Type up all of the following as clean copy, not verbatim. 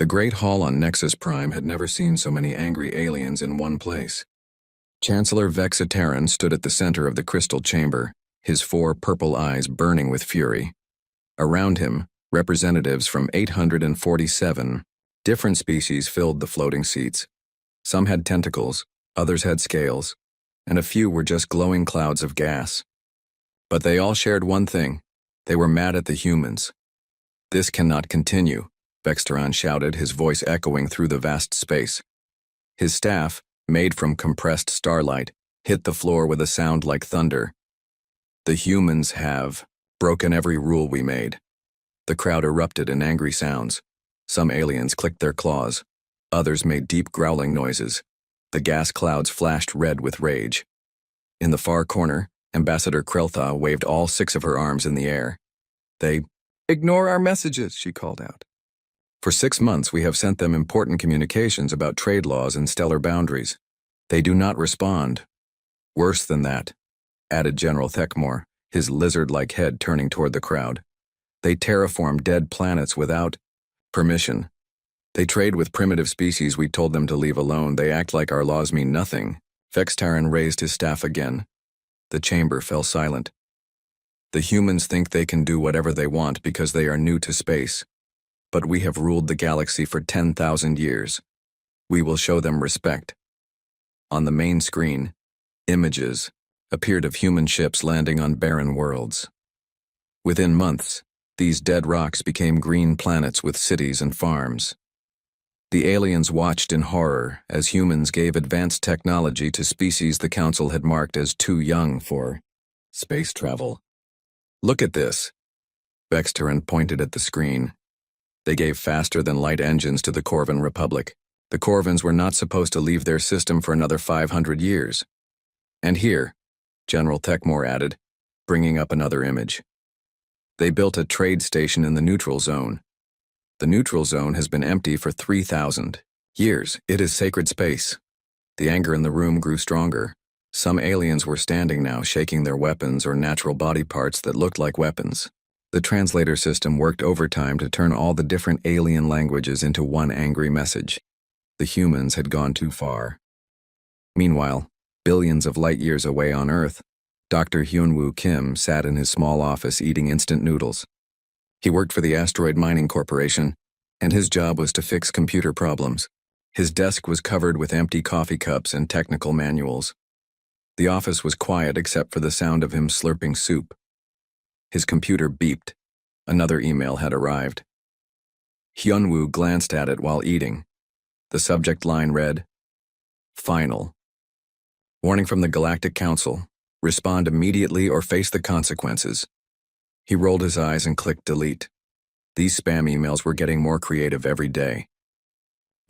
The Great Hall on Nexus Prime had never seen so many angry aliens in one place. Chancellor Vexitaran stood at the center of the crystal chamber, his four purple eyes burning with fury. Around him, representatives from 847 different species filled the floating seats. Some had tentacles, others had scales, and a few were just glowing clouds of gas. But they all shared one thing: they were mad at the humans. "This cannot continue," Vexitaran shouted, his voice echoing through the vast space. His staff, made from compressed starlight, hit the floor with a sound like thunder. "The humans have broken every rule we made." The crowd erupted in angry sounds. Some aliens clicked their claws. Others made deep growling noises. The gas clouds flashed red with rage. In the far corner, Ambassador Kreltha waved all 6 of her arms in the air. "They ignore our messages," she called out. "For 6 months we have sent them important communications about trade laws and stellar boundaries. They do not respond." "Worse than that," added General Thekmore, his lizard-like head turning toward the crowd. "They terraform dead planets without permission. They trade with primitive species we told them to leave alone. They act like our laws mean nothing." Vexitaran raised his staff again. The chamber fell silent. "The humans think they can do whatever they want because they are new to space. But we have ruled the galaxy for 10,000 years. We will show them respect." On the main screen, images appeared of human ships landing on barren worlds. Within months, these dead rocks became green planets with cities and farms. The aliens watched in horror as humans gave advanced technology to species the Council had marked as too young for space travel. "Look at this." Vexitaran pointed at the screen. They gave faster-than-light engines to the Corvin Republic. The Corvins were not supposed to leave their system for another 500 years. "And here," General Thekmore added, bringing up another image. "They built a trade station in the neutral zone. The neutral zone has been empty for 3,000 years. It is sacred space." The anger in the room grew stronger. Some aliens were standing now, shaking their weapons or natural body parts that looked like weapons. The translator system worked overtime to turn all the different alien languages into one angry message. The humans had gone too far. Meanwhile, billions of light years away on Earth, Dr. Hyunwoo Kim sat in his small office eating instant noodles. He worked for the Asteroid Mining Corporation, and his job was to fix computer problems. His desk was covered with empty coffee cups and technical manuals. The office was quiet except for the sound of him slurping soup. His computer beeped. Another email had arrived. Hyunwoo glanced at it while eating. The subject line read, "Final. Warning from the Galactic Council. Respond immediately or face the consequences." He rolled his eyes and clicked delete. These spam emails were getting more creative every day.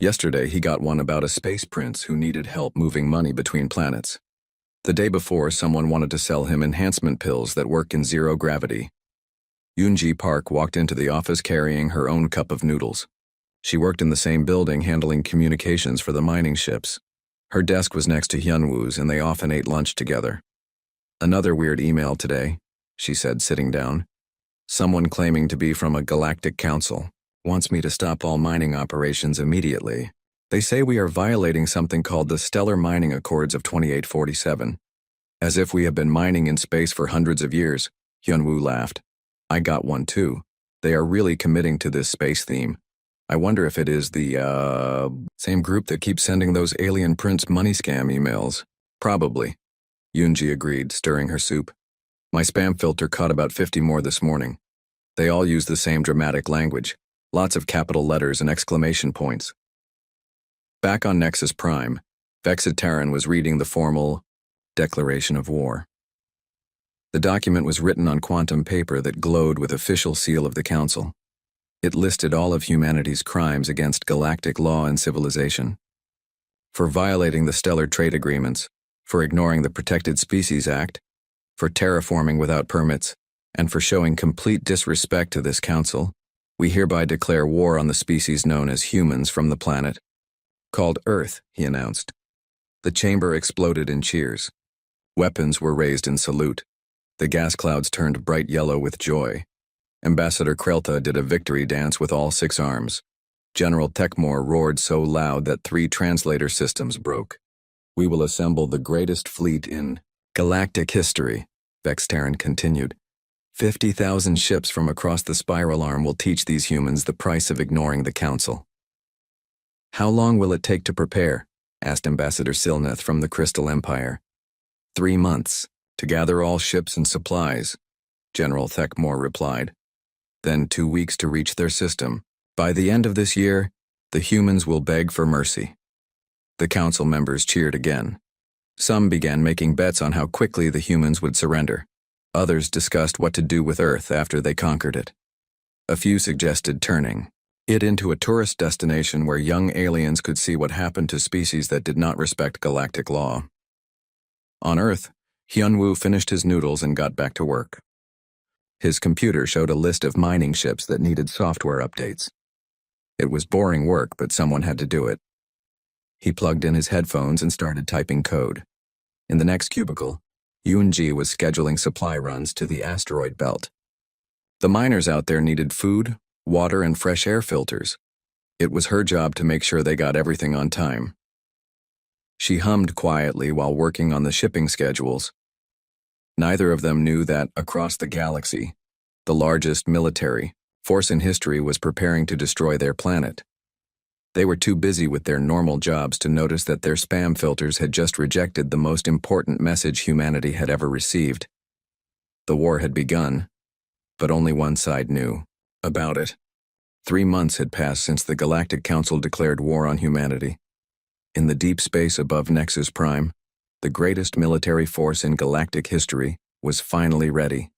Yesterday he got one about a space prince who needed help moving money between planets. The day before, someone wanted to sell him enhancement pills that work in zero gravity. Yoonji Park walked into the office carrying her own cup of noodles. She worked in the same building handling communications for the mining ships. Her desk was next to Hyunwoo's and they often ate lunch together. "Another weird email today," she said, sitting down. "Someone claiming to be from a galactic council wants me to stop all mining operations immediately. They say we are violating something called the Stellar Mining Accords of 2847. As if we have been mining in space for hundreds of years." Hyunwoo laughed. "I got one too. They are really committing to this space theme. I wonder if it is the, same group that keeps sending those alien prince money scam emails." "Probably," Yoonji agreed, stirring her soup. "My spam filter caught about 50 more this morning. They all use the same dramatic language, lots of capital letters and exclamation points." Back on Nexus Prime, Vexitaran was reading the formal declaration of war. The document was written on quantum paper that glowed with official seal of the Council. It listed all of humanity's crimes against galactic law and civilization. For violating the stellar trade agreements, for ignoring the Protected Species Act, for terraforming without permits, and for showing complete disrespect to this council, we hereby declare war on the species known as humans from the planet called Earth, he announced. The chamber exploded in cheers. Weapons were raised in salute. The gas clouds turned bright yellow with joy. Ambassador Kreltha did a victory dance with all 6 arms. General Techmore roared so loud that 3 translator systems broke. "We will assemble the greatest fleet in galactic history," Vex Terran continued. 50,000 ships from across the spiral arm will teach these humans the price of ignoring the Council. "How long will it take to prepare?" asked Ambassador Silneth from the Crystal Empire. 3 months, to gather all ships and supplies," General Techmore replied. "Then 2 weeks to reach their system. By the end of this year, the humans will beg for mercy." The Council members cheered again. Some began making bets on how quickly the humans would surrender. Others discussed what to do with Earth after they conquered it. A few suggested turning it into a tourist destination where young aliens could see what happened to species that did not respect galactic law. On Earth, Hyunwoo finished his noodles and got back to work. His computer showed a list of mining ships that needed software updates. It was boring work, but someone had to do it. He plugged in his headphones and started typing code. In the next cubicle, Yoon-ji was scheduling supply runs to the asteroid belt. The miners out there needed food, water, and fresh air filters. It was her job to make sure they got everything on time. She hummed quietly while working on the shipping schedules. Neither of them knew that, across the galaxy, the largest military force in history was preparing to destroy their planet. They were too busy with their normal jobs to notice that their spam filters had just rejected the most important message humanity had ever received. The war had begun, but only one side knew about it. 3 months had passed since the Galactic Council declared war on humanity. In the deep space above Nexus Prime, the greatest military force in galactic history was finally ready.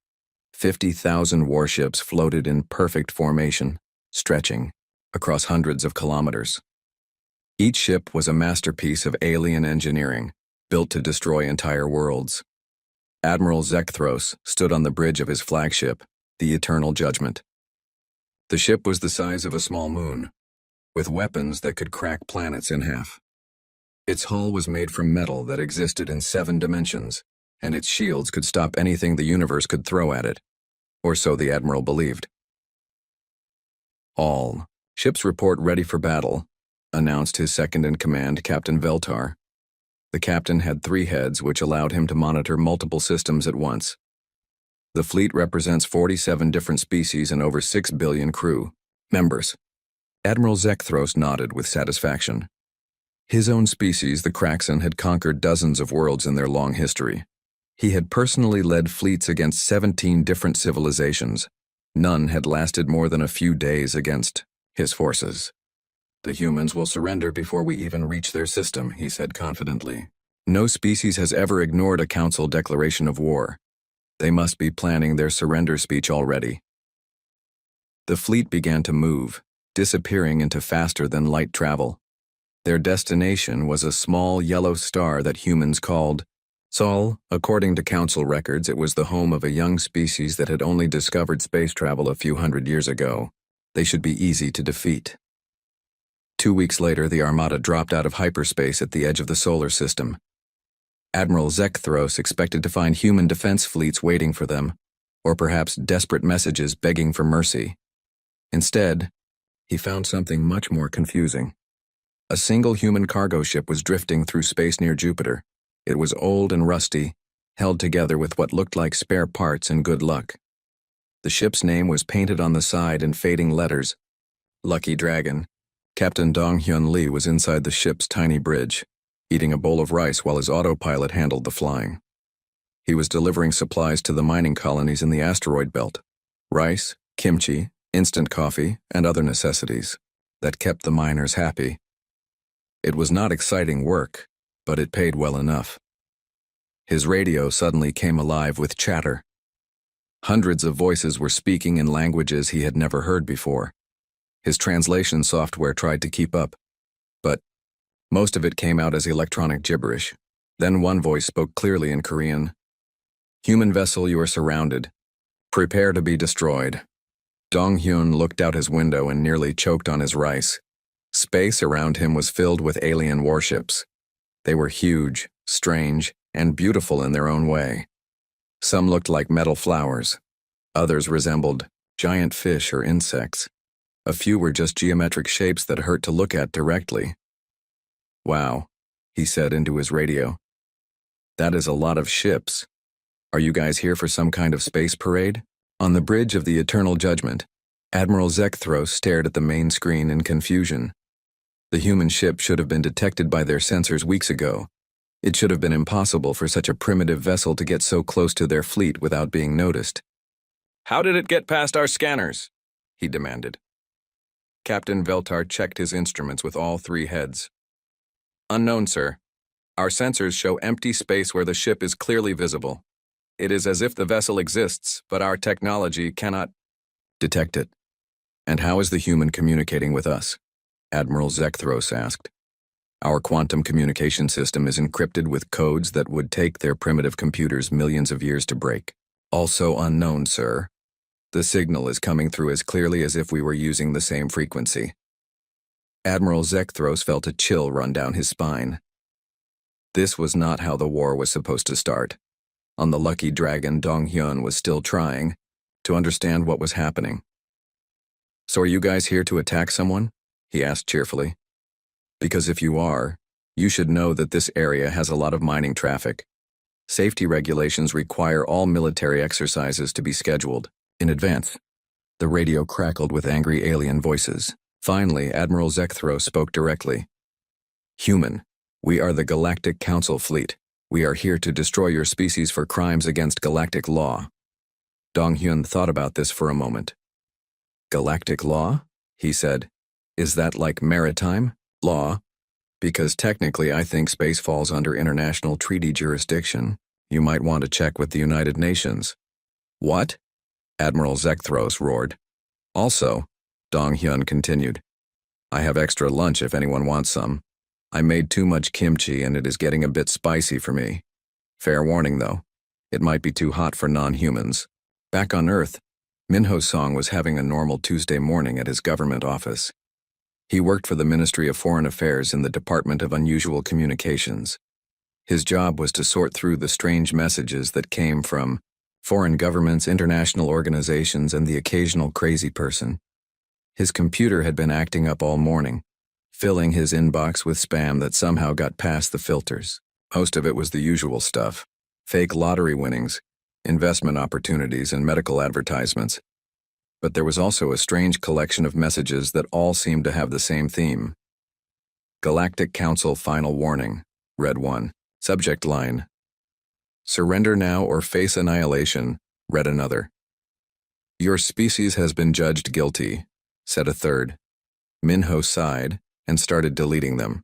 50,000 warships floated in perfect formation, stretching across hundreds of kilometers. Each ship was a masterpiece of alien engineering, built to destroy entire worlds. Admiral Zekthros stood on the bridge of his flagship, the Eternal Judgment. The ship was the size of a small moon, with weapons that could crack planets in half. Its hull was made from metal that existed in 7 dimensions, and its shields could stop anything the universe could throw at it, or so the Admiral believed. "All ships report ready for battle," announced his second-in-command, Captain Veltar. The captain had 3 heads, which allowed him to monitor multiple systems at once. The fleet represents 47 different species and over 6 billion crew members. Admiral Zekthros nodded with satisfaction. His own species, the Kraxan, had conquered dozens of worlds in their long history. He had personally led fleets against 17 different civilizations. None had lasted more than a few days against his forces. "The humans will surrender before we even reach their system," he said confidently. "No species has ever ignored a council declaration of war. They must be planning their surrender speech already." The fleet began to move, disappearing into faster-than-light travel. Their destination was a small yellow star that humans called Sol. According to council records, it was the home of a young species that had only discovered space travel a few hundred years ago. They should be easy to defeat. 2 weeks later, the Armada dropped out of hyperspace at the edge of the solar system. Admiral Zekthros expected to find human defense fleets waiting for them, or perhaps desperate messages begging for mercy. Instead, he found something much more confusing. A single human cargo ship was drifting through space near Jupiter. It was old and rusty, held together with what looked like spare parts and good luck. The ship's name was painted on the side in fading letters. Lucky Dragon. Captain Dong-hyun Lee was inside the ship's tiny bridge, eating a bowl of rice while his autopilot handled the flying. He was delivering supplies to the mining colonies in the asteroid belt. Rice, kimchi, instant coffee, and other necessities that kept the miners happy. It was not exciting work, but it paid well enough. His radio suddenly came alive with chatter. Hundreds of voices were speaking in languages he had never heard before. His translation software tried to keep up, but most of it came out as electronic gibberish. Then one voice spoke clearly in Korean. "Human vessel, you are surrounded. Prepare to be destroyed." Dong-hyun looked out his window and nearly choked on his rice. Space around him was filled with alien warships. They were huge, strange, and beautiful in their own way. Some looked like metal flowers. Others resembled giant fish or insects. A few were just geometric shapes that hurt to look at directly. "Wow," he said into his radio. "That is a lot of ships. Are you guys here for some kind of space parade?" On the bridge of the Eternal Judgment, Admiral Zekthros stared at the main screen in confusion. The human ship should have been detected by their sensors weeks ago. It should have been impossible for such a primitive vessel to get so close to their fleet without being noticed. "How did it get past our scanners?" he demanded. Captain Veltar checked his instruments with all three heads. "Unknown, sir. Our sensors show empty space where the ship is clearly visible. It is as if the vessel exists, but our technology cannot detect it." "And how is the human communicating with us?" Admiral Zekthros asked. "Our quantum communication system is encrypted with codes that would take their primitive computers millions of years to break." "Also unknown, sir. The signal is coming through as clearly as if we were using the same frequency." Admiral Zekthros felt a chill run down his spine. This was not how the war was supposed to start. On the Lucky Dragon, Dong-hyun was still trying to understand what was happening. "So are you guys here to attack someone?" he asked cheerfully. "Because if you are, you should know that this area has a lot of mining traffic. Safety regulations require all military exercises to be scheduled in advance." The radio crackled with angry alien voices. Finally, Admiral Zekthros spoke directly. "Human, we are the Galactic Council fleet. We are here to destroy your species for crimes against galactic law." Dong-hyun thought about this for a moment. "Galactic law?" he said. "Is that like maritime law? Because technically I think space falls under international treaty jurisdiction. You might want to check with the United Nations." "What?" Admiral Zekthros roared. "Also," Dong-hyun continued, "I have extra lunch if anyone wants some. I made too much kimchi and it is getting a bit spicy for me. Fair warning though, it might be too hot for non-humans." Back on Earth, Minho Song was having a normal Tuesday morning at his government office. He worked for the Ministry of Foreign Affairs in the Department of Unusual Communications. His job was to sort through the strange messages that came from foreign governments, international organizations, and the occasional crazy person. His computer had been acting up all morning, filling his inbox with spam that somehow got past the filters. Most of it was the usual stuff: fake lottery winnings, investment opportunities, and medical advertisements. But there was also a strange collection of messages that all seemed to have the same theme. "Galactic Council Final Warning," read one. Subject line, "Surrender now or face annihilation," read another. "Your species has been judged guilty," said a third. Minho sighed and started deleting them.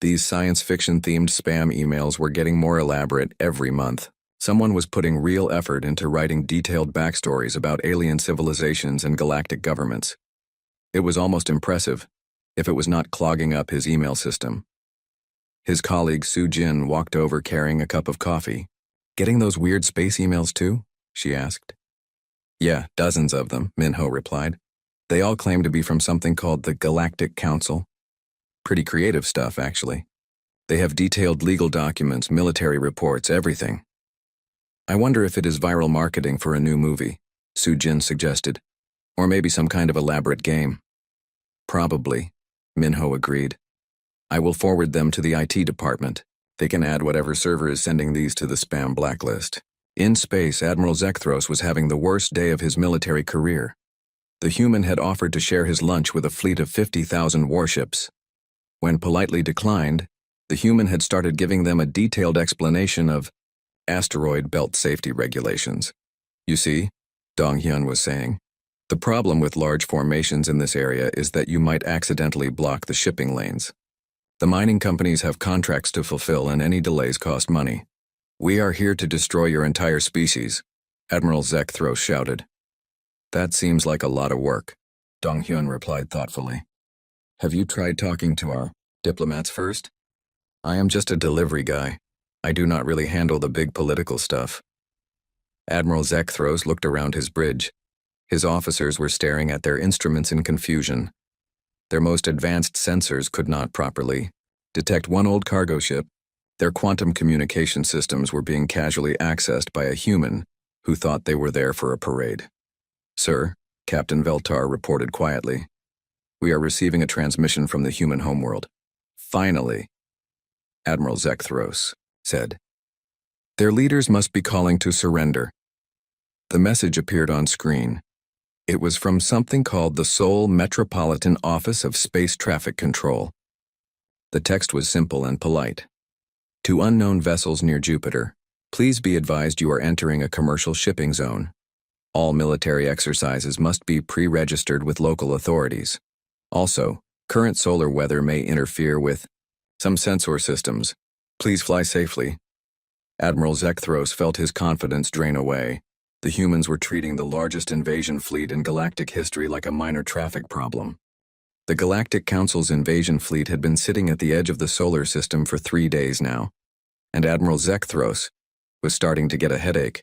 These science fiction-themed spam emails were getting more elaborate every month. Someone was putting real effort into writing detailed backstories about alien civilizations and galactic governments. It was almost impressive, if it was not clogging up his email system. His colleague Soo Jin walked over carrying a cup of coffee. "Getting those weird space emails too?" she asked. "Yeah, dozens of them," Minho replied. "They all claim to be from something called the Galactic Council. Pretty creative stuff, actually. They have detailed legal documents, military reports, everything." "I wonder if it is viral marketing for a new movie," Soo Jin suggested. "Or maybe some kind of elaborate game." "Probably," Minho agreed. "I will forward them to the IT department. They can add whatever server is sending these to the spam blacklist." In space, Admiral Zekthros was having the worst day of his military career. The human had offered to share his lunch with a fleet of 50,000 warships. When politely declined, the human had started giving them a detailed explanation of asteroid belt safety regulations. "You see," Dong-hyun was saying, "the problem with large formations in this area is that you might accidentally block the shipping lanes. The mining companies have contracts to fulfill and any delays cost money. We are here to destroy your entire species," Admiral Zekthros shouted. "That seems like a lot of work," Dong-hyun replied thoughtfully. "Have you tried talking to our diplomats first? I am just a delivery guy. I do not really handle the big political stuff." Admiral Zekthros looked around his bridge. His officers were staring at their instruments in confusion. Their most advanced sensors could not properly detect one old cargo ship. Their quantum communication systems were being casually accessed by a human who thought they were there for a parade. "Sir," Captain Veltar reported quietly, We are receiving a transmission from the human homeworld. Finally, Admiral Zekthros said. Their leaders must be calling to surrender. The message appeared on screen. It was from something called the Seoul Metropolitan Office of Space Traffic Control. The text was simple and polite. To unknown vessels near Jupiter, please be advised you are entering a commercial shipping zone. All military exercises must be pre-registered with local authorities. Also, current solar weather may interfere with some sensor systems. Please fly safely. Admiral Zekthros felt his confidence drain away. The humans were treating the largest invasion fleet in galactic history like a minor traffic problem. The Galactic Council's invasion fleet had been sitting at the edge of the solar system for 3 days now, and Admiral Zekthros was starting to get a headache.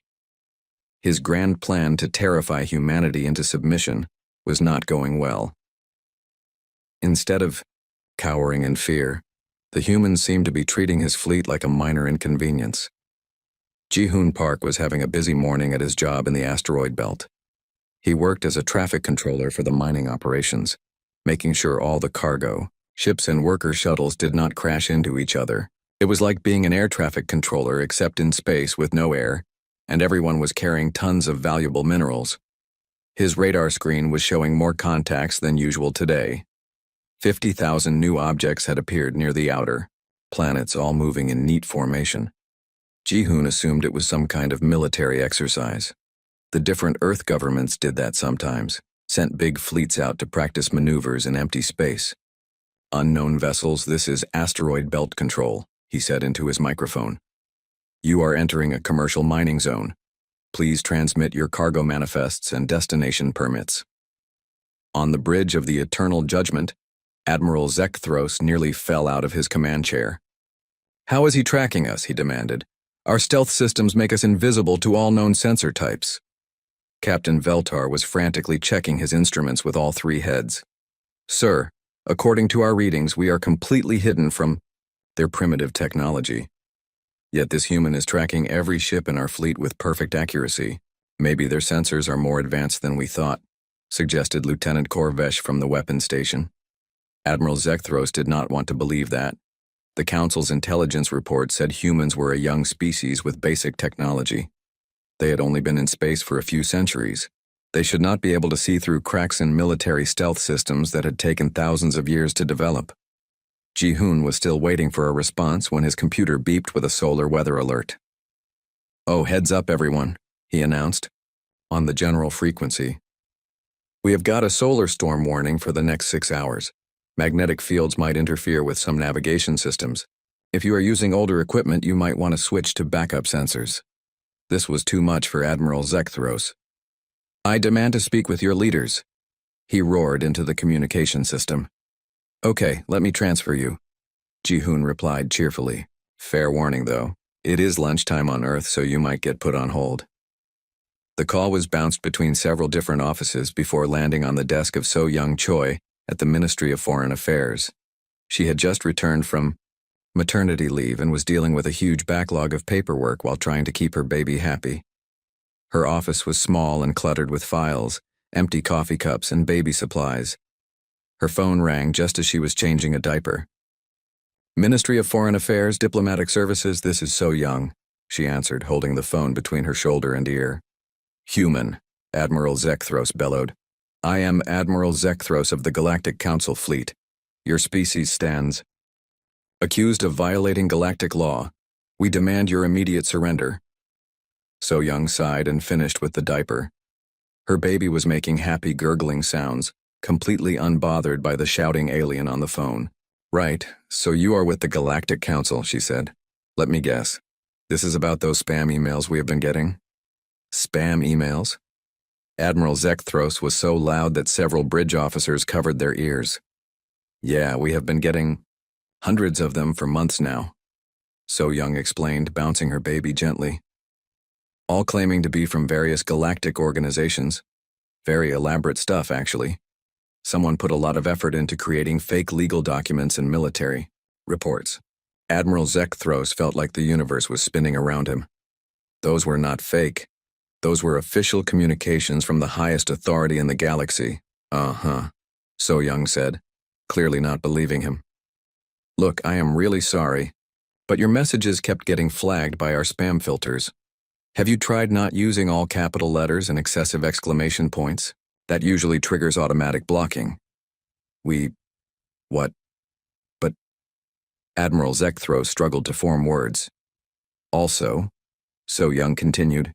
His grand plan to terrify humanity into submission was not going well. Instead of cowering in fear, the humans seemed to be treating his fleet like a minor inconvenience. Ji-hoon Park was having a busy morning at his job in the asteroid belt. He worked as a traffic controller for the mining operations, making sure all the cargo, ships and worker shuttles did not crash into each other. It was like being an air traffic controller except in space with no air, and everyone was carrying tons of valuable minerals. His radar screen was showing more contacts than usual today. 50,000 new objects had appeared near the outer planets, all moving in neat formation. Ji-hoon assumed it was some kind of military exercise. The different Earth governments did that sometimes, sent big fleets out to practice maneuvers in empty space. Unknown vessels, this is asteroid belt control, he said into his microphone. You are entering a commercial mining zone. Please transmit your cargo manifests and destination permits. On the bridge of the Eternal Judgment, Admiral Zekthros nearly fell out of his command chair. How is he tracking us? He demanded. Our stealth systems make us invisible to all known sensor types. Captain Veltar was frantically checking his instruments with all 3 heads. Sir, according to our readings, we are completely hidden from their primitive technology. Yet this human is tracking every ship in our fleet with perfect accuracy. Maybe their sensors are more advanced than we thought, suggested Lieutenant Korvesh from the weapons station. Admiral Zekthros did not want to believe that. The Council's intelligence report said humans were a young species with basic technology. They had only been in space for a few centuries. They should not be able to see through cracks in military stealth systems that had taken thousands of years to develop. Ji-hoon was still waiting for a response when his computer beeped with a solar weather alert. Oh, heads up everyone, he announced, on the general frequency. We have got a solar storm warning for the next 6 hours. Magnetic fields might interfere with some navigation systems. If you are using older equipment, you might want to switch to backup sensors. This was too much for Admiral Zekthros. I demand to speak with your leaders, he roared into the communication system. Okay, let me transfer you, Ji-hoon replied cheerfully. Fair warning, though. It is lunchtime on Earth, so you might get put on hold. The call was bounced between several different offices before landing on the desk of So-young Choi at the Ministry of Foreign Affairs. She had just returned from maternity leave and was dealing with a huge backlog of paperwork while trying to keep her baby happy. Her office was small and cluttered with files, empty coffee cups, and baby supplies. Her phone rang just as she was changing a diaper. Ministry of Foreign Affairs, Diplomatic Services, this is So-young, she answered, holding the phone between her shoulder and ear. Human, Admiral Zekthros bellowed. I am Admiral Zekthros of the Galactic Council Fleet. Your species stands accused of violating galactic law. We demand your immediate surrender. So-young sighed and finished with the diaper. Her baby was making happy gurgling sounds, completely unbothered by the shouting alien on the phone. Right, so you are with the Galactic Council, she said. Let me guess. This is about those spam emails we have been getting? Spam emails? Admiral Zekthros was so loud that several bridge officers covered their ears. Yeah, we have been getting hundreds of them for months now, So-young explained, bouncing her baby gently. All claiming to be from various galactic organizations. Very elaborate stuff, actually. Someone put a lot of effort into creating fake legal documents and military reports. Admiral Zekthros felt like the universe was spinning around him. Those were not fake. Those were official communications from the highest authority in the galaxy. Uh-huh. So Young said, clearly not believing him. Look, I am really sorry, but your messages kept getting flagged by our spam filters. Have you tried not using all capital letters and excessive exclamation points? That usually triggers automatic blocking. What? But Admiral Zekthro struggled to form words. Also, So Young continued,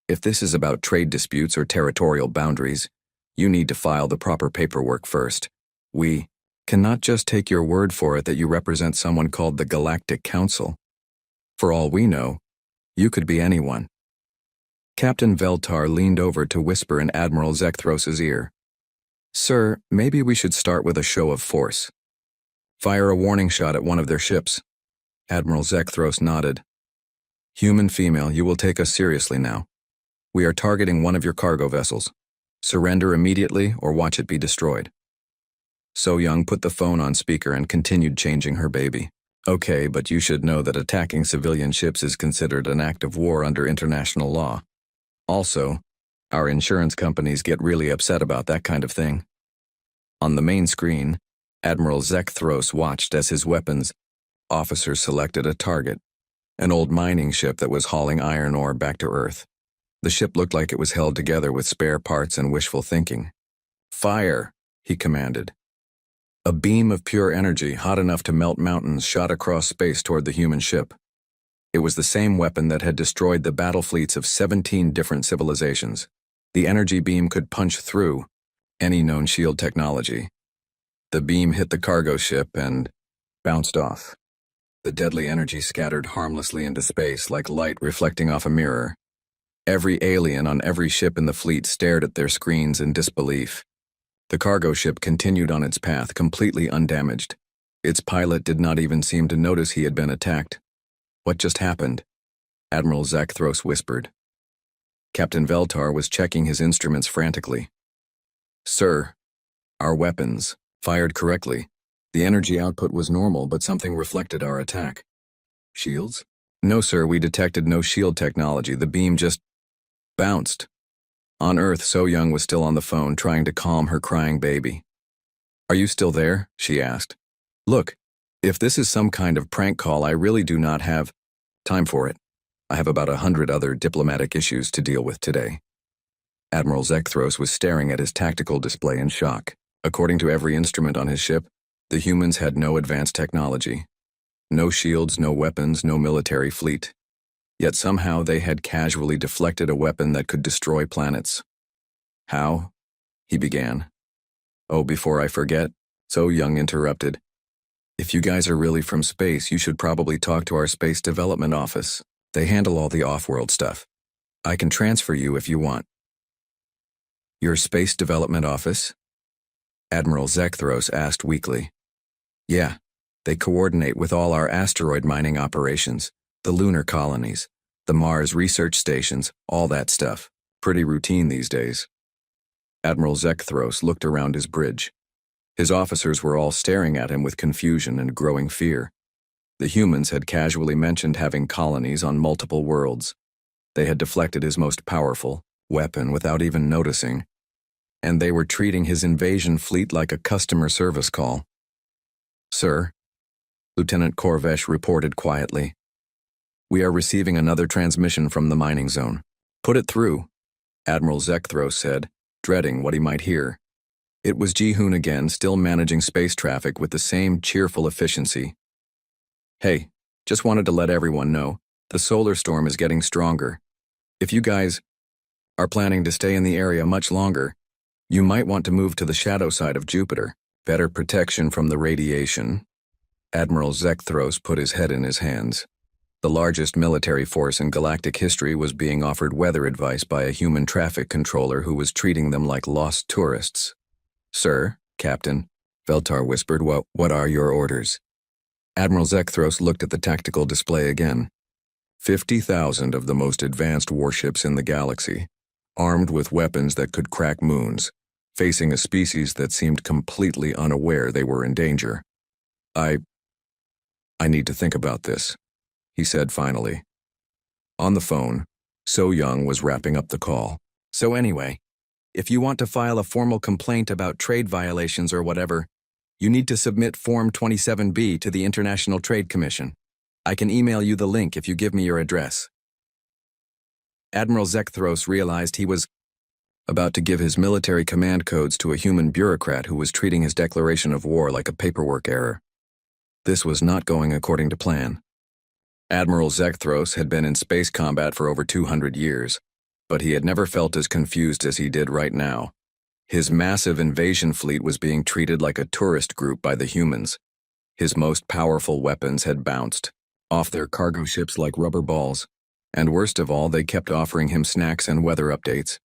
if this is about trade disputes or territorial boundaries, you need to file the proper paperwork first. We cannot just take your word for it that you represent someone called the Galactic Council. For all we know, you could be anyone. Captain Veltar leaned over to whisper in Admiral Zekthros's ear. Sir, maybe we should start with a show of force. Fire a warning shot at one of their ships. Admiral Zekthros nodded. Human female, you will take us seriously now. We are targeting one of your cargo vessels. Surrender immediately or watch it be destroyed. So Young put the phone on speaker and continued changing her baby. Okay, but you should know that attacking civilian ships is considered an act of war under international law. Also, our insurance companies get really upset about that kind of thing. On the main screen, Admiral Zekthros watched as his weapons officer selected a target, an old mining ship that was hauling iron ore back to Earth. The ship looked like it was held together with spare parts and wishful thinking. Fire, he commanded. A beam of pure energy, hot enough to melt mountains, shot across space toward the human ship. It was the same weapon that had destroyed the battle fleets of 17 different civilizations. The energy beam could punch through any known shield technology. The beam hit the cargo ship and bounced off. The deadly energy scattered harmlessly into space like light reflecting off a mirror. Every alien on every ship in the fleet stared at their screens in disbelief. The cargo ship continued on its path, completely undamaged. Its pilot did not even seem to notice he had been attacked. What just happened? Admiral Zekthros whispered. Captain Veltar was checking his instruments frantically. Sir, our weapons fired correctly. The energy output was normal, but something reflected our attack. Shields? No, sir, we detected no shield technology. The beam just bounced. On Earth, So Young was still on the phone, trying to calm her crying baby. Are you still there? She asked. Look, if this is some kind of prank call, I really do not have time for it. I have about 100 other diplomatic issues to deal with today. Admiral Zekthros was staring at his tactical display in shock. According to every instrument on his ship, the humans had no advanced technology. No shields, no weapons, no military fleet. Yet somehow they had casually deflected a weapon that could destroy planets. How? He began. Oh, before I forget, So Young interrupted. If you guys are really from space, you should probably talk to our Space Development Office. They handle all the off-world stuff. I can transfer you if you want. Your Space Development Office? Admiral Zekthros asked weakly. Yeah, they coordinate with all our asteroid mining operations, the lunar colonies, the Mars research stations, all that stuff. Pretty routine these days. Admiral Zekthros looked around his bridge. His officers were all staring at him with confusion and growing fear. The humans had casually mentioned having colonies on multiple worlds. They had deflected his most powerful weapon without even noticing, and they were treating his invasion fleet like a customer service call. Sir, Lieutenant Korvesh reported quietly. We are receiving another transmission from the mining zone. Put it through, Admiral Zekthros said, dreading what he might hear. It was Jihoon again, still managing space traffic with the same cheerful efficiency. Hey, just wanted to let everyone know, the solar storm is getting stronger. If you guys are planning to stay in the area much longer, you might want to move to the shadow side of Jupiter. Better protection from the radiation. Admiral Zekthros put his head in his hands. The largest military force in galactic history was being offered weather advice by a human traffic controller who was treating them like lost tourists. Sir, Captain, Veltar whispered, what are your orders? Admiral Zekthros looked at the tactical display again. 50,000 of the most advanced warships in the galaxy, armed with weapons that could crack moons, facing a species that seemed completely unaware they were in danger. I need to think about this, he said finally. On the phone, So Young was wrapping up the call. So anyway, If you want to file a formal complaint about trade violations or whatever, you need to submit Form 27B to the International Trade Commission. I can email you the link if you give me your address. Admiral Zekthros realized he was about to give his military command codes to a human bureaucrat who was treating his declaration of war like a paperwork error. This was not going according to plan. Admiral Zekthros had been in space combat for over 200 years, but he had never felt as confused as he did right now. His massive invasion fleet was being treated like a tourist group by the humans. His most powerful weapons had bounced off their cargo ships like rubber balls, and worst of all, they kept offering him snacks and weather updates.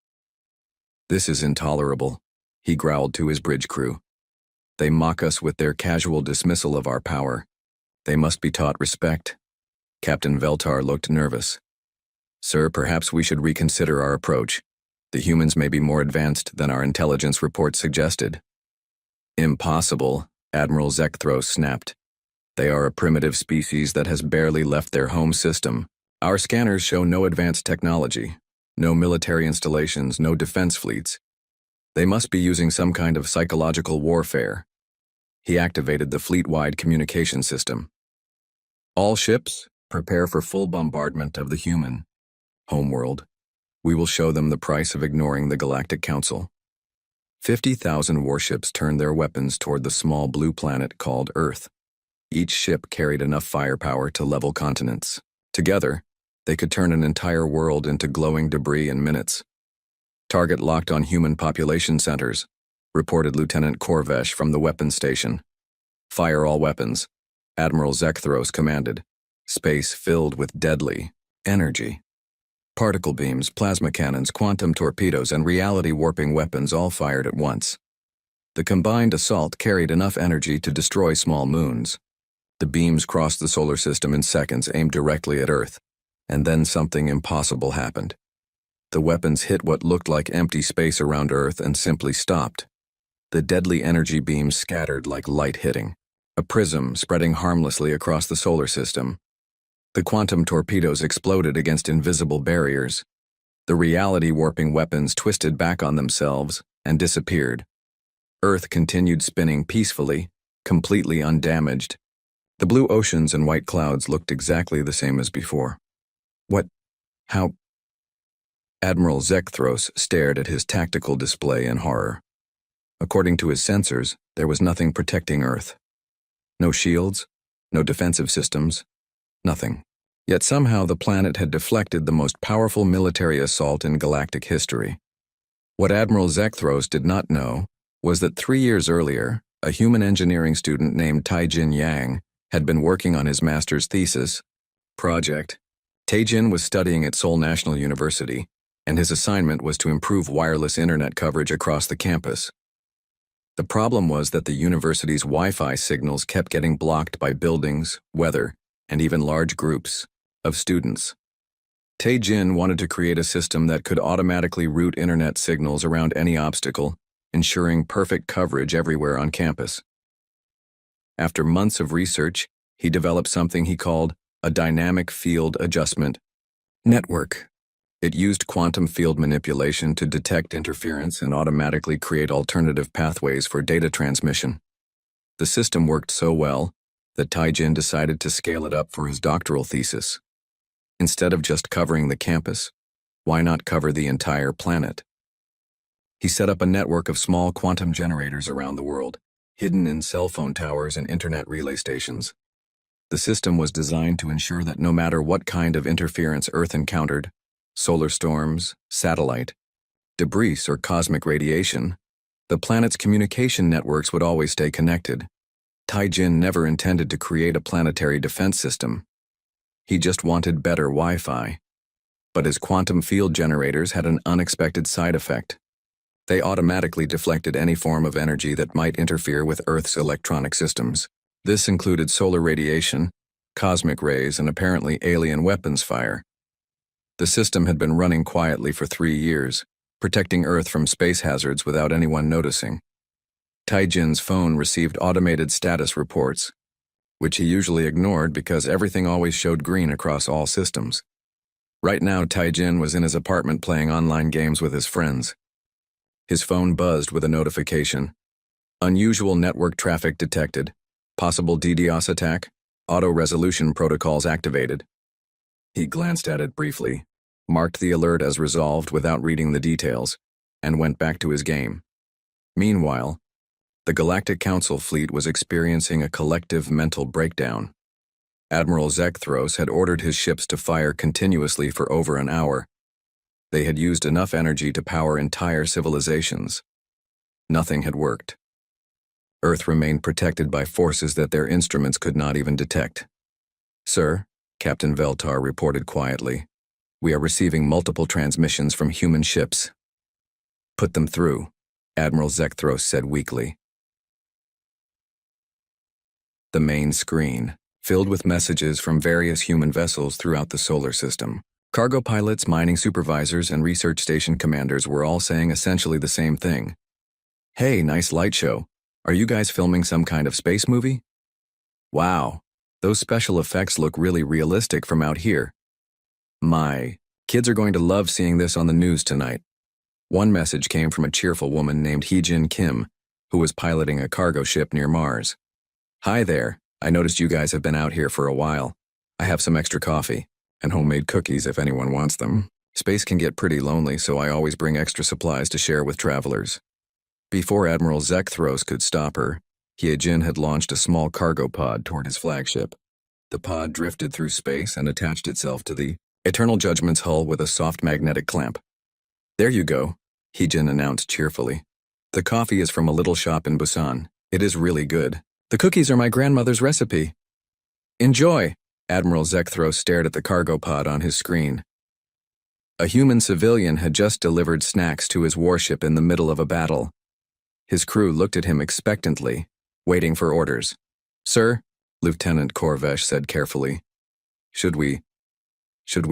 "This is intolerable," he growled to his bridge crew. "They mock us with their casual dismissal of our power. They must be taught respect." Captain Veltar looked nervous. "Sir, perhaps we should reconsider our approach. The humans may be more advanced than our intelligence report suggested." "Impossible," Admiral Zekthros snapped. "They are a primitive species that has barely left their home system. Our scanners show no advanced technology, no military installations, no defense fleets. They must be using some kind of psychological warfare." He activated the fleet-wide communication system. "All ships, prepare for full bombardment of the human homeworld. We will show them the price of ignoring the Galactic Council." 50,000 warships turned their weapons toward the small blue planet called Earth. Each ship carried enough firepower to level continents. Together, they could turn an entire world into glowing debris in minutes. "Target locked on human population centers," reported Lieutenant Korvesh from the weapons station. "Fire all weapons," Admiral Zekthros commanded. Space filled with deadly energy. Particle beams, plasma cannons, quantum torpedoes, and reality-warping weapons all fired at once. The combined assault carried enough energy to destroy small moons. The beams crossed the solar system in seconds, aimed directly at Earth. And then something impossible happened. The weapons hit what looked like empty space around Earth and simply stopped. The deadly energy beams scattered like light hitting a prism, spreading harmlessly across the solar system. The quantum torpedoes exploded against invisible barriers. The reality-warping weapons twisted back on themselves and disappeared. Earth continued spinning peacefully, completely undamaged. The blue oceans and white clouds looked exactly the same as before. "What? How?" Admiral Zekthros stared at his tactical display in horror. According to his sensors, there was nothing protecting Earth. No shields, no defensive systems, nothing. Yet somehow the planet had deflected the most powerful military assault in galactic history. What Admiral Zekthros did not know was that 3 years earlier, a human engineering student named Taijin Yang had been working on his master's thesis project. Taijin was studying at Seoul National University, and his assignment was to improve wireless internet coverage across the campus. The problem was that the university's Wi-Fi signals kept getting blocked by buildings, weather, and even large groups of students. Taijin wanted to create a system that could automatically route internet signals around any obstacle, ensuring perfect coverage everywhere on campus. After months of research, he developed something he called a dynamic field adjustment network. It used quantum field manipulation to detect interference and automatically create alternative pathways for data transmission. The system worked so well that Taijin decided to scale it up for his doctoral thesis. Instead of just covering the campus, why not cover the entire planet? He set up a network of small quantum generators around the world, hidden in cell phone towers and internet relay stations. The system was designed to ensure that no matter what kind of interference Earth encountered, solar storms, satellite, debris, or cosmic radiation, the planet's communication networks would always stay connected. Taijin never intended to create a planetary defense system. He just wanted better Wi-Fi. But his quantum field generators had an unexpected side effect. They automatically deflected any form of energy that might interfere with Earth's electronic systems. This included solar radiation, cosmic rays, and apparently alien weapons fire. The system had been running quietly for 3 years, protecting Earth from space hazards without anyone noticing. Taijin's phone received automated status reports, which he usually ignored because everything always showed green across all systems. Right now, Taijin was in his apartment playing online games with his friends. His phone buzzed with a notification. Unusual network traffic detected. Possible DDoS attack. Auto-resolution protocols activated. He glanced at it briefly, marked the alert as resolved without reading the details, and went back to his game. Meanwhile, the Galactic Council fleet was experiencing a collective mental breakdown. Admiral Zekthros had ordered his ships to fire continuously for over an hour. They had used enough energy to power entire civilizations. Nothing had worked. Earth remained protected by forces that their instruments could not even detect. "Sir," Captain Veltar reported quietly, "we are receiving multiple transmissions from human ships." "Put them through," Admiral Zekthros said weakly. The main screen, filled with messages from various human vessels throughout the solar system. Cargo pilots, mining supervisors, and research station commanders were all saying essentially the same thing. "Hey, nice light show. Are you guys filming some kind of space movie? Wow, those special effects look really realistic from out here. My kids are going to love seeing this on the news tonight." One message came from a cheerful woman named Heejin Kim, who was piloting a cargo ship near Mars. "Hi there, I noticed you guys have been out here for a while. I have some extra coffee, and homemade cookies if anyone wants them. Space can get pretty lonely, so I always bring extra supplies to share with travelers." Before Admiral Zekthros could stop her, Heejin had launched a small cargo pod toward his flagship. The pod drifted through space and attached itself to the Eternal Judgment's hull with a soft magnetic clamp. "There you go," Heejin announced cheerfully. "The coffee is from a little shop in Busan. It is really good. The cookies are my grandmother's recipe." "Enjoy!" Admiral Zekthros stared at the cargo pod on his screen. A human civilian had just delivered snacks to his warship in the middle of a battle. His crew looked at him expectantly, waiting for orders. "Sir," Lieutenant Korvesh said carefully, Should we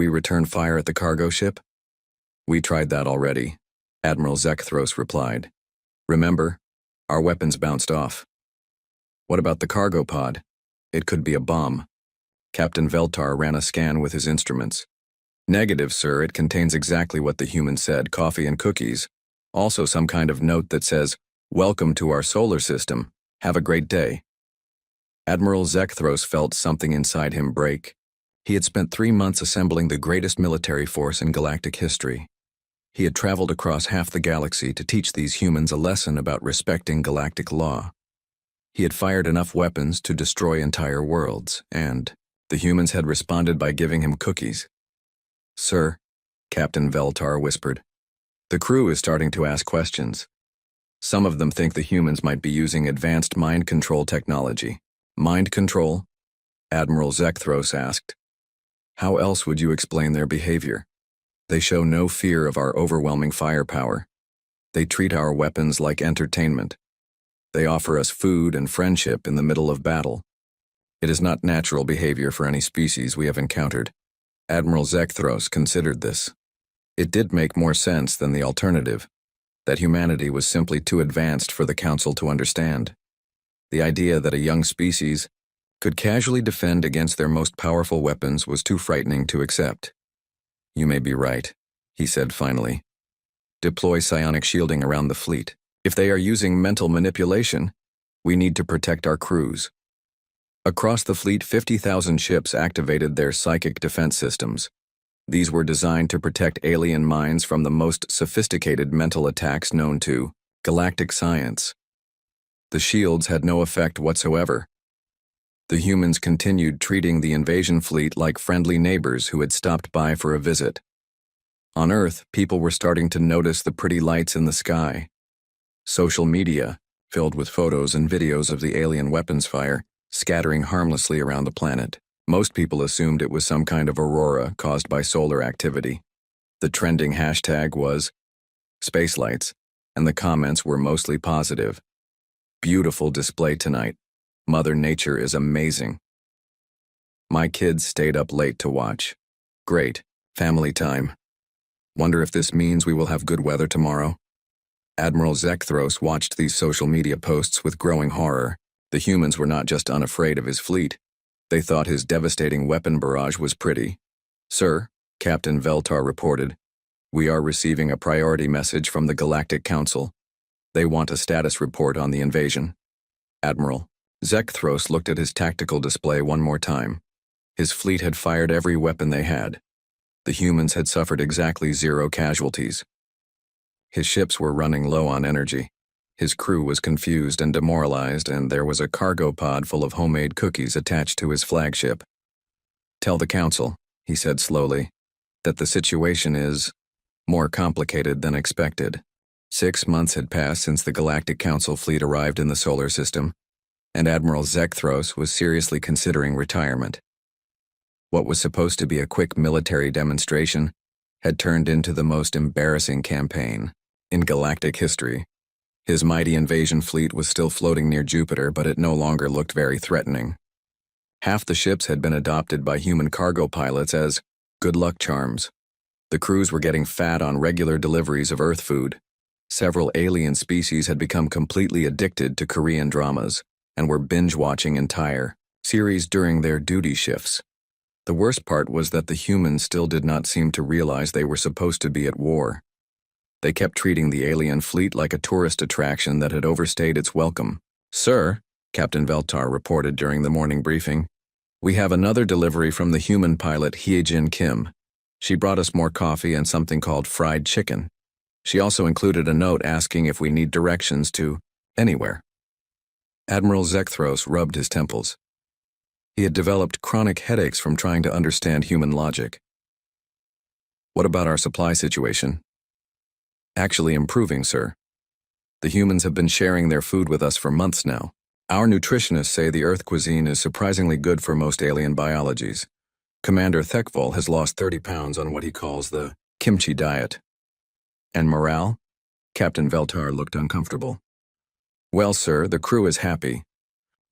return fire at the cargo ship?" "We tried that already," Admiral Zekthros replied. "Remember, our weapons bounced off." "What about the cargo pod? It could be a bomb." Captain Veltar ran a scan with his instruments. "Negative, sir, it contains exactly what the human said, coffee and cookies. Also some kind of note that says, 'Welcome to our solar system. Have a great day.'" Admiral Zekthros felt something inside him break. He had spent 3 months assembling the greatest military force in galactic history. He had traveled across half the galaxy to teach these humans a lesson about respecting galactic law. He had fired enough weapons to destroy entire worlds, and the humans had responded by giving him cookies. "Sir," Captain Veltar whispered, "the crew is starting to ask questions. Some of them think the humans might be using advanced mind control technology." "Mind control?" Admiral Zekthros asked. "How else would you explain their behavior? They show no fear of our overwhelming firepower. They treat our weapons like entertainment. They offer us food and friendship in the middle of battle. It is not natural behavior for any species we have encountered." Admiral Zekthros considered this. It did make more sense than the alternative, that humanity was simply too advanced for the Council to understand. The idea that a young species could casually defend against their most powerful weapons was too frightening to accept. "You may be right," he said finally. "Deploy psionic shielding around the fleet. If they are using mental manipulation, we need to protect our crews." Across the fleet, 50,000 ships activated their psychic defense systems. These were designed to protect alien minds from the most sophisticated mental attacks known to galactic science. The shields had no effect whatsoever. The humans continued treating the invasion fleet like friendly neighbors who had stopped by for a visit. On Earth, people were starting to notice the pretty lights in the sky. Social media, filled with photos and videos of the alien weapons fire, scattering harmlessly around the planet. Most people assumed it was some kind of aurora caused by solar activity. The trending hashtag was spacelights, and the comments were mostly positive. "Beautiful display tonight. Mother Nature is amazing. My kids stayed up late to watch. Great, family time. Wonder if this means we will have good weather tomorrow." Admiral Zekthros watched these social media posts with growing horror. The humans were not just unafraid of his fleet. They thought his devastating weapon barrage was pretty. "Sir," Captain Veltar reported, We are receiving a priority message from the Galactic Council. They want a status report on the invasion. Admiral Zekthros looked at his tactical display one more time. His fleet had fired every weapon they had. The humans had suffered exactly 0 casualties. His ships were running low on energy. His crew was confused and demoralized, and there was a cargo pod full of homemade cookies attached to his flagship. Tell the Council, he said slowly, that the situation is more complicated than expected. 6 months had passed since the Galactic Council fleet arrived in the solar system, and Admiral Zekthros was seriously considering retirement. What was supposed to be a quick military demonstration had turned into the most embarrassing campaign in galactic history. His mighty invasion fleet was still floating near Jupiter, but it no longer looked very threatening. Half the ships had been adopted by human cargo pilots as good luck charms. The crews were getting fat on regular deliveries of Earth food. Several alien species had become completely addicted to Korean dramas and were binge-watching entire series during their duty shifts. The worst part was that the humans still did not seem to realize they were supposed to be at war. They kept treating the alien fleet like a tourist attraction that had overstayed its welcome. "Sir," Captain Veltar reported during the morning briefing, "we have another delivery from the human pilot Hyejin Kim. She brought us more coffee and something called fried chicken. She also included a note asking if we need directions to anywhere." Admiral Zekthros rubbed his temples. He had developed chronic headaches from trying to understand human logic. "What about our supply situation?" "Actually improving, sir. The humans have been sharing their food with us for months now. Our nutritionists say the Earth cuisine is surprisingly good for most alien biologies. Commander Thekvol has lost 30 pounds on what he calls the kimchi diet." "And morale?" Captain Veltar looked uncomfortable. "Well, sir, the crew is happy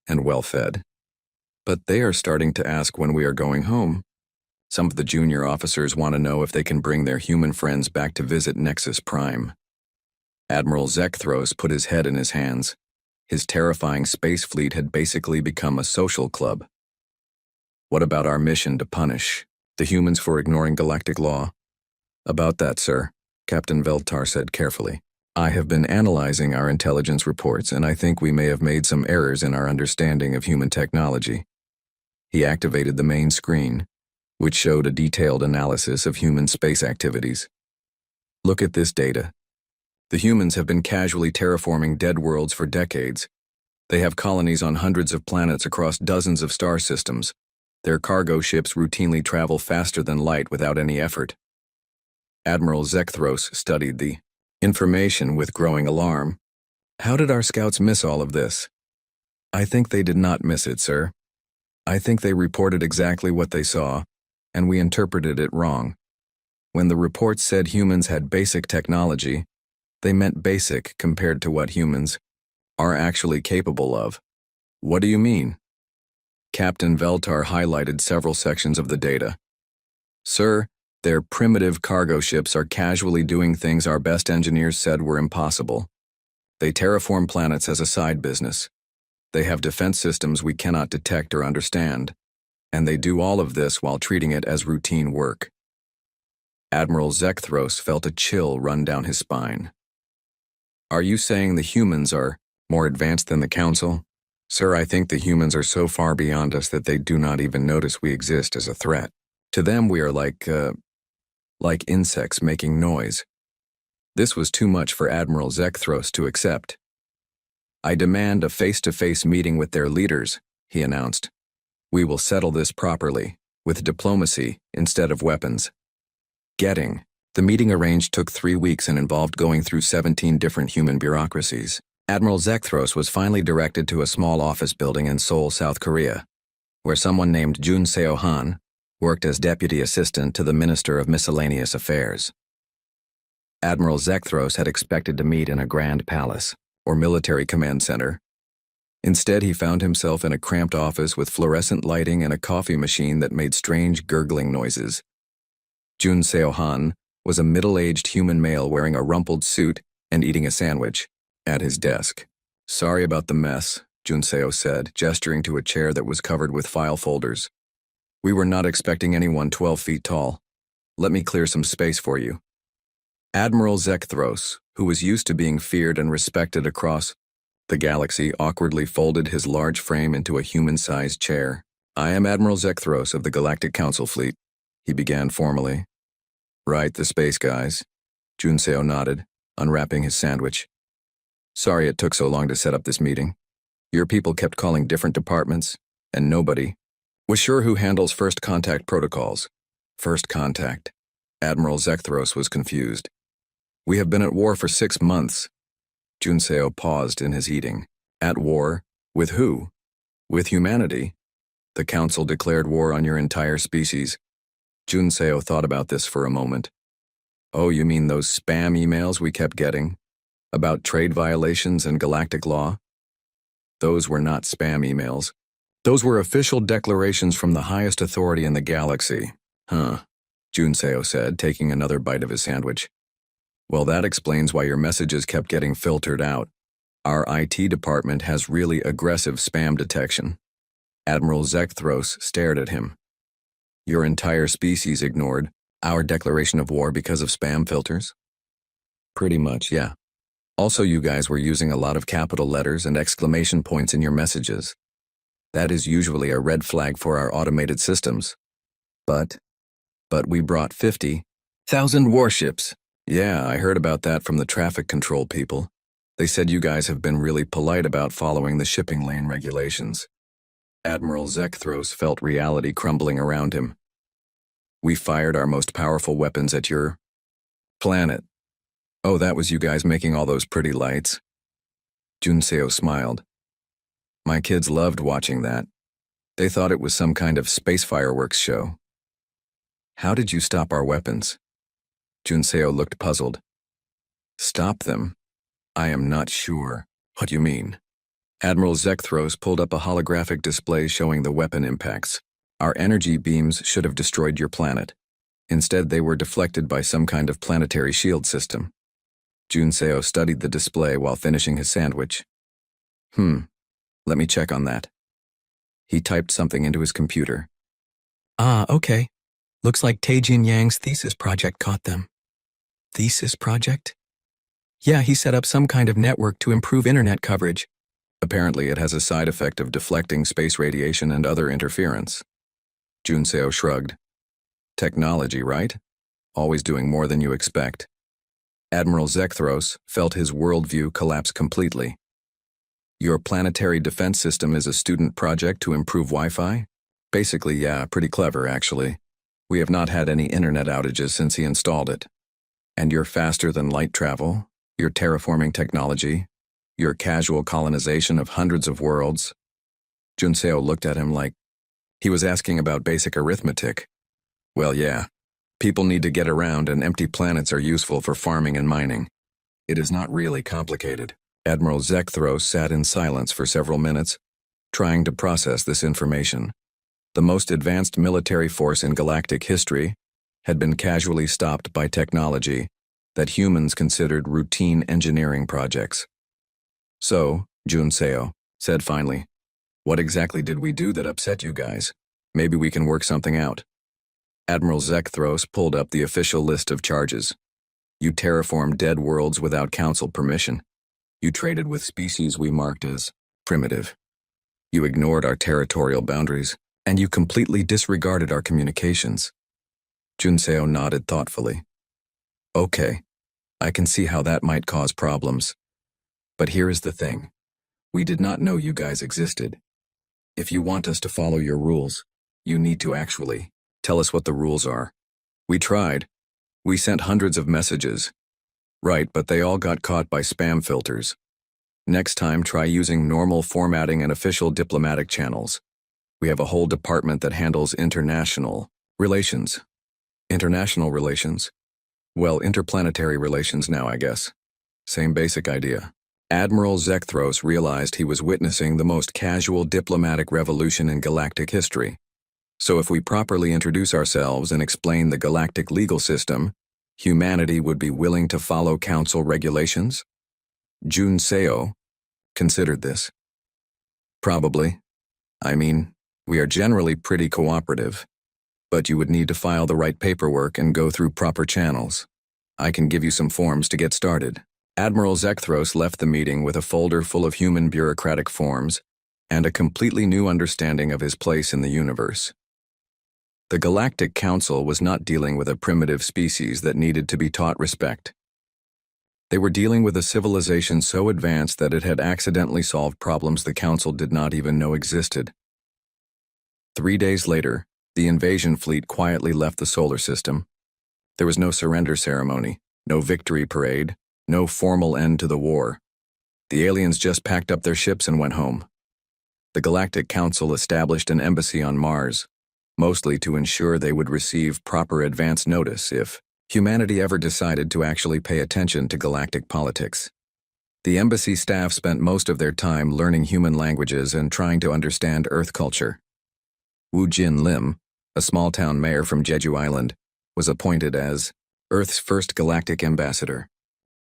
and well-fed. But they are starting to ask when we are going home. Some of the junior officers want to know if they can bring their human friends back to visit Nexus Prime." Admiral Zekthros put his head in his hands. His terrifying space fleet had basically become a social club. "What about our mission to punish the humans for ignoring galactic law?" "About that, sir," Captain Veltar said carefully, "I have been analyzing our intelligence reports, and I think we may have made some errors in our understanding of human technology." He activated the main screen, which showed a detailed analysis of human space activities. "Look at this data. The humans have been casually terraforming dead worlds for decades. They have colonies on hundreds of planets across dozens of star systems. Their cargo ships routinely travel faster than light without any effort." Admiral Zekthros studied the information with growing alarm. "How did our scouts miss all of this?" "I think they did not miss it, sir. I think they reported exactly what they saw, and we interpreted it wrong. When the report said humans had basic technology, they meant basic compared to what humans are actually capable of." "What do you mean?" Captain Veltar highlighted several sections of the data. "Sir, their primitive cargo ships are casually doing things our best engineers said were impossible. They terraform planets as a side business. They have defense systems we cannot detect or understand, and they do all of this while treating it as routine work." Admiral Zekthros felt a chill run down his spine. "Are you saying the humans are more advanced than the Council?" "Sir, I think the humans are so far beyond us that they do not even notice we exist as a threat. To them we are like insects making noise." This was too much for Admiral Zekthros to accept. "I demand a face-to-face meeting with their leaders," he announced. "We will settle this properly, with diplomacy instead of weapons." The meeting arranged took 3 weeks and involved going through 17 different human bureaucracies. Admiral Zekthros was finally directed to a small office building in Seoul, South Korea, where someone named Jun Seo-han worked as deputy assistant to the Minister of Miscellaneous Affairs. Admiral Zekthros had expected to meet in a grand palace, or military command center. Instead, he found himself in a cramped office with fluorescent lighting and a coffee machine that made strange gurgling noises. Jun Seo-han was a middle-aged human male wearing a rumpled suit and eating a sandwich at his desk. "Sorry about the mess," Jun Seo said, gesturing to a chair that was covered with file folders. "We were not expecting anyone 12 feet tall. Let me clear some space for you." Admiral Zekthros, who was used to being feared and respected across the galaxy, awkwardly folded his large frame into a human-sized chair. "I am Admiral Zekthros of the Galactic Council Fleet," he began formally. "Right, the space guys." Junseo nodded, unwrapping his sandwich. "Sorry it took so long to set up this meeting. Your people kept calling different departments, and nobody was sure who handles first contact protocols." First contact. Admiral Zekthros was confused. "We have been at war for 6 months. Junseo paused in his eating. "At war? With who?" "With humanity. The Council declared war on your entire species." Junseo thought about this for a moment. "Oh, you mean those spam emails we kept getting? About trade violations and galactic law?" "Those were not spam emails. Those were official declarations from the highest authority in the galaxy." "Huh," Junseo said, taking another bite of his sandwich. "Well, that explains why your messages kept getting filtered out. Our IT department has really aggressive spam detection." Admiral Zekthros stared at him. "Your entire species ignored our declaration of war because of spam filters?" "Pretty much, yeah. Also, you guys were using a lot of capital letters and exclamation points in your messages. That is usually a red flag for our automated systems. But we brought 50,000 warships." "Yeah, I heard about that from the traffic control people. They said you guys have been really polite about following the shipping lane regulations." Admiral Zekthros felt reality crumbling around him. "We fired our most powerful weapons at your planet." "Oh, that was you guys making all those pretty lights?" Junseo smiled. "My kids loved watching that. They thought it was some kind of space fireworks show." "How did you stop our weapons?" Junseo looked puzzled. "Stop them? I am not sure. What do you mean?" Admiral Zekthros pulled up a holographic display showing the weapon impacts. "Our energy beams should have destroyed your planet. Instead, they were deflected by some kind of planetary shield system." Junseo studied the display while finishing his sandwich. Let me check on that." He typed something into his computer. "Ah, okay. Looks like Taejin Yang's thesis project caught them." "Thesis project?" "Yeah, he set up some kind of network to improve internet coverage. Apparently it has a side effect of deflecting space radiation and other interference." Junseo shrugged. "Technology, right? Always doing more than you expect." Admiral Zekthros felt his worldview collapse completely. "Your planetary defense system is a student project to improve Wi-Fi? Basically, yeah, pretty clever, actually. We have not had any internet outages since he installed it. And your faster-than-light travel, your terraforming technology, your casual colonization of hundreds of worlds." Junseo looked at him like he was asking about basic arithmetic. "Well, yeah. People need to get around, and empty planets are useful for farming and mining. It is not really complicated." Admiral Zekthros sat in silence for several minutes, trying to process this information. The most advanced military force in galactic history had been casually stopped by technology that humans considered routine engineering projects. "So," Junseo said finally, "what exactly did we do that upset you guys? Maybe we can work something out." Admiral Zekthros pulled up the official list of charges. "You terraformed dead worlds without Council permission. You traded with species we marked as primitive. You ignored our territorial boundaries, and you completely disregarded our communications." Junseo nodded thoughtfully. "Okay, I can see how that might cause problems. But here is the thing. We did not know you guys existed. If you want us to follow your rules, you need to actually tell us what the rules are." "We tried. We sent hundreds of messages." "Right, but they all got caught by spam filters. Next time, try using normal formatting and official diplomatic channels. We have a whole department that handles international relations." "International relations?" "Well, interplanetary relations now, I guess. Same basic idea." Admiral Zekthros realized he was witnessing the most casual diplomatic revolution in galactic history. So if we properly introduce ourselves and explain the galactic legal system, humanity would be willing to follow Council regulations? Junseo considered this. "Probably. I mean, we are generally pretty cooperative, but you would need to file the right paperwork and go through proper channels." I can give you some forms to get started. Admiral Zekthros left the meeting with a folder full of human bureaucratic forms and a completely new understanding of his place in the universe. The Galactic Council was not dealing with a primitive species that needed to be taught respect. They were dealing with a civilization so advanced that it had accidentally solved problems the Council did not even know existed. 3 days later, the invasion fleet quietly left the solar system. There was no surrender ceremony, no victory parade, no formal end to the war. The aliens just packed up their ships and went home. The Galactic Council established an embassy on Mars, mostly to ensure they would receive proper advance notice if humanity ever decided to actually pay attention to galactic politics. The embassy staff spent most of their time learning human languages and trying to understand Earth culture. Wu Jin Lim, a small-town mayor from Jeju Island, was appointed as Earth's first galactic ambassador.